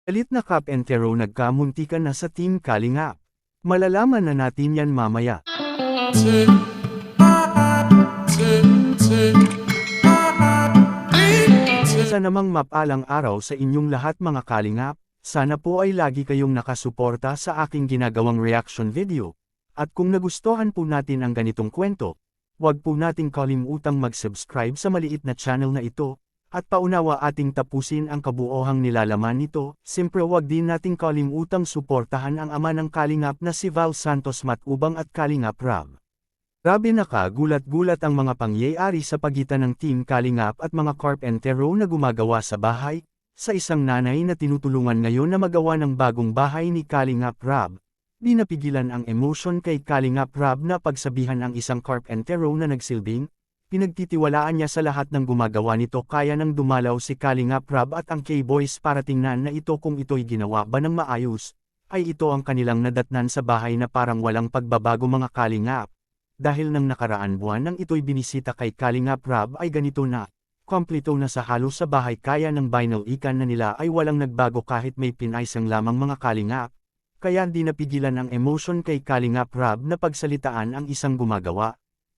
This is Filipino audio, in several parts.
Galit na Cap Entero nagkamuntikan na sa Team Kalingap. Malalaman na natin yan mamaya. Sa namang mapalang araw sa inyong lahat mga Kalingap, sana po ay lagi kayong nakasuporta sa aking ginagawang reaction video. At kung nagustuhan po natin ang ganitong kwento, huwag po nating kalimutang mag-subscribe sa maliit na channel na ito, at paunawa ating tapusin ang kabuohang nilalaman nito. Siyempre huwag din nating kalimutang suportahan ang ama ng Kalingap na si Val Santos Matubang at Kalingap Rab. Grabe nakagulat-gulat ang mga pangyayari sa pagitan ng Team Kalingap at mga Carpentero na gumagawa sa bahay, sa isang nanay na tinutulungan ngayon na magawa ng bagong bahay ni Kalingap Rab. Di napigilan ang emosyon kay Kalingap Rab na pagsabihan ang isang Carpentero na nagsilbing, pinagtitiwalaan niya sa lahat ng gumagawa nito kaya nang dumalaw si Kalingap Rab at ang K-Boys para tingnan na ito kung ito'y ginawa ba ng maayos, ay ito ang kanilang nadatnan sa bahay na parang walang pagbabago mga Kalingap. Dahil nang nakaraan buwan nang ito'y binisita kay Kalingap Rab ay ganito na, kompleto na sa halos sa bahay kaya ng vinyl ikan na nila ay walang nagbago kahit may pinaisang lamang mga Kalingap. Kaya di napigilan ang emosyon kay Kalingap Rab na pagsalitaan ang isang gumagawa,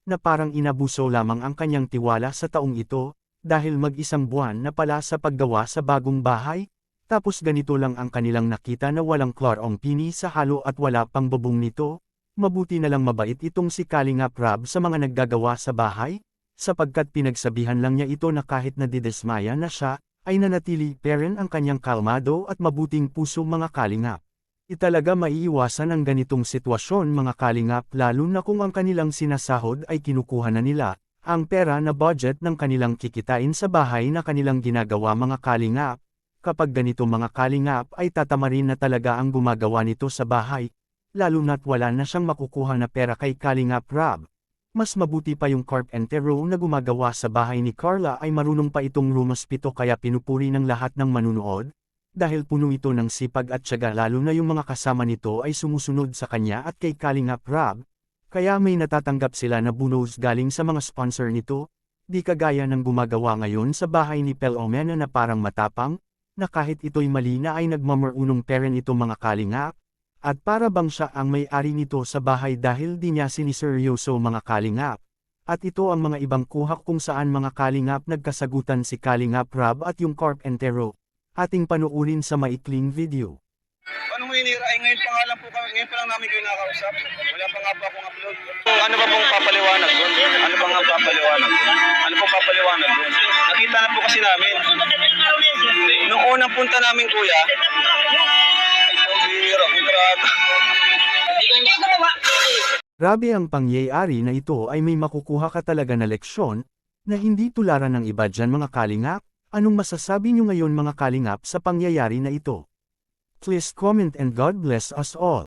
na parang inabuso lamang ang kanyang tiwala sa taong ito, dahil mag-isang buwan na pala sa paggawa sa bagong bahay, tapos ganito lang ang kanilang nakita na walang klarong pini sa halo at wala pang bubong nito. Mabuti na lang mabait itong si Kalingap Rab sa mga naggagawa sa bahay, sapagkat pinagsabihan lang niya ito na kahit nadidesmaya na siya, ay nanatili pa rin ang kanyang kalmado at mabuting puso mga Kalingap. Italaga maiiwasan ang ganitong sitwasyon mga Kalingap lalo na kung ang kanilang sinasahod ay kinukuha na nila, ang pera na budget ng kanilang kikitain sa bahay na kanilang ginagawa mga Kalingap. Kapag ganito mga Kalingap ay tatamarin na talaga ang gumagawa nito sa bahay, lalo na't wala na siyang makukuha na pera kay Kalingap Rab. Mas mabuti pa yung Carpentero na gumagawa sa bahay ni Carla ay marunong pa itong rumaspito kaya pinupuri ng lahat ng manunood, dahil puno ito ng sipag at tiyaga lalo na yung mga kasama nito ay sumusunod sa kanya at kay Kalingap Rab, kaya may natatanggap sila na bonus galing sa mga sponsor nito, di kagaya ng gumagawa ngayon sa bahay ni Pel Omena na parang matapang, na kahit ito'y mali na ay nagmamarunong peren ito mga Kalingap. At para bang siya ang may-ari nito sa bahay dahil di niya siniseryoso mga Kalingap. At ito ang mga ibang kuhak kung saan mga Kalingap nagkasagutan si Kalingap Rab at yung Carpentero. Ating panuurin sa maikling video. Anong hinira? Ay ngayon pa nga lang po, ngayon pa lang namin kayo nakausap. Wala pa nga po akong upload. Ano ba pong papaliwanag doon? Ano ba nga papaliwanag doon? Ano pong papaliwanag doon? Nakita na po kasi namin. Nung unang punta namin kuya, Grabe ang pangyayari na ito ay may makukuha ka talaga na leksyon, na hindi tularan ng iba dyan mga Kalingap. Anong masasabi nyo ngayon mga Kalingap sa pangyayari na ito? Please comment and God bless us all.